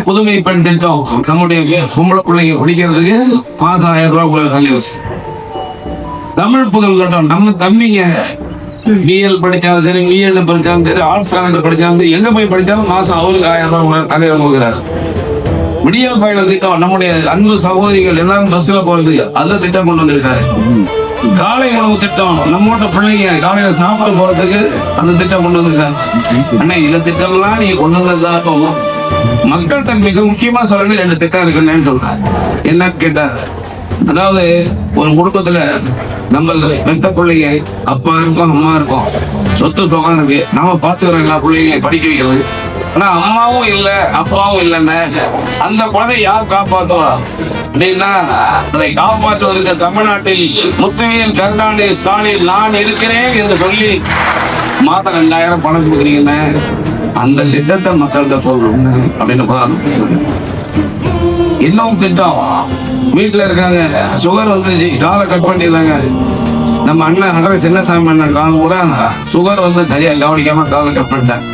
புதுமை பெண் திட்டம் நம்முடைய பொம்பளை பிள்ளைங்க படிக்கிறதுக்கு மாதம் 1000 ரூபாய் கல்வி. தமிழ் புதல் திட்டம் நம்ம தம்பிங்க பிஎல் படிச்சாலும் சரி, பிஎல் படிச்சாலும் சரி, ஆர்ட்ஸ் காலேஜ் படிச்சாலும் சரி, எங்க போய் படிச்சாலும் மாசம் அவருக்கு 1000 ரூபாய் தலைவர் கொடுக்குறாரு. விடியல் பயணம் திட்டம் நம்முடைய அன்பு சகோதரிகள் எல்லாரும் பஸ்ல போறது அந்த திட்டம் கொண்டு வந்திருக்காரு. காலை உணவு திட்டம் நம்மோட பிள்ளைங்க காலையில சாப்பிட போறதுக்கு அந்த திட்டம் கொண்டு வந்திருக்காரு. ஆனா இந்த திட்டம்லாம் நீங்க கொண்டு வந்ததாகும் மக்கள்கிட்ட மிக முக்கியமா சொல்ல 2 திட்டம் இருக்குன்னு சொல்றாரு. என்னன்னு கேட்டாரு, அதாவது ஒரு குடும்பத்துல நம்ம பெத்த பிள்ளைங்க அப்பா இருக்கும் அம்மா இருக்கும், சொத்து சுகம் இருக்கு, நாம பாத்துக்கிறோம் எல்லா பிள்ளைங்க படிக்க வைக்கிறது. ஆனா அம்மாவும் இல்ல அப்பாவும் இல்லைன்னு அந்த குழந்தை யார் காப்பாற்றுவா அப்படின்னா, அதை காப்பாற்றுவதற்கு தமிழ்நாட்டில் முத்துவேல் கருணாநிதி ஸ்டாலின் நான் இருக்கிறேன் என்று சொல்லி மாதம் 2000 பணம் கொடுக்குறீங்கன்னு அந்த திட்டத்தை மக்கள்கிட்ட சொல்லணும் அப்படின்னு. இன்னும் திட்டம் வீட்டுல இருக்காங்க, சுகர் வந்து காலை கட் பண்ணிடுறாங்க. நம்ம அண்ணன் நகர சின்னசாமி அண்ணன் காலம் கூட சுகர் வந்து சரியா கவனிக்காம காலை கட் பண்ணிட்டாங்க.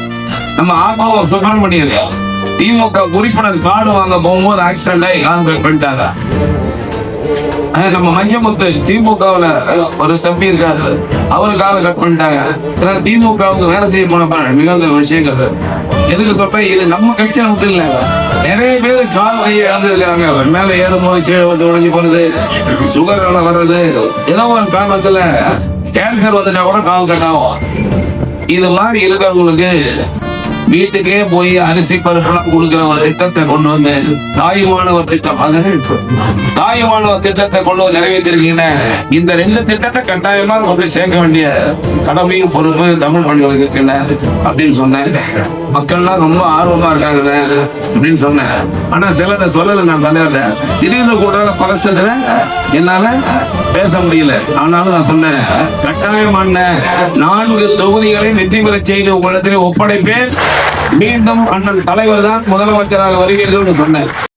நம்ம ஆப்பாவை சுகர் பண்ணியிருக்கோம். திமுக உறுப்பினர் கார்டு வாங்க போகும்போது ஆக்சிடென்ட் ஆகி கால் கட் பண்ணிட்டாங்க. நம்ம மஞ்சமுத்து திமுகவுல ஒரு தம்பி இருக்காரு, அவரு காலை கட் பண்ணிட்டாங்க. திமுகவுக்கு வேலை செய்ய போன மிகுந்த விஷயங்கள் எதுக்கு சொல்றேன், இது நம்ம கட்சியில மட்டும் இல்ல, நிறைய பேர் கால் கையை இழந்திருக்காங்க. மேல ஏறும்போது கீழே வந்து உடஞ்சி போறது, சுகர் வர்றது, ஏதோ ஒரு காரணத்துல கேன்சர் வந்துட்டா கூட கால் கட் ஆகும். இது மாதிரி இருக்கிறவங்களுக்கு வீட்டுக்கே போய் அரிசி பருப்பெல்லாம் கொடுக்கிற ஒரு திட்டத்தை கொண்டு வந்து தாயுமானவர் திட்டம், தாயுமானவர் திட்டத்தை கொண்டு வந்து நிறைவேற்றிருக்கீங்க. இந்த 2 திட்டத்தை கட்டாயமா கொண்டு சேர்க்க வேண்டிய கடமையும் பொறுப்பு தமிழ் பள்ளிகளுக்கு இருக்குன்னு அப்படின்னு சொன்னேன். மக்கள்லாம் ரொம்ப ஆர்வமா இருக்காங்க அப்படின்னு சொன்னேன். ஆனா சிலரை சொல்லல, நான் தலைவர்ல திடீர்னு கூட பரசத்துல என்னால பேச முடியல. ஆனாலும் நான் சொன்னேன், கட்டாயமான 4 தொகுதிகளை வெற்றி பெற செய்து உங்களிடத்தில் ஒப்படைப்பேன். மீண்டும் அண்ணன் தலைவர் தான் முதலமைச்சராக வருவீர்கள் சொன்னேன்.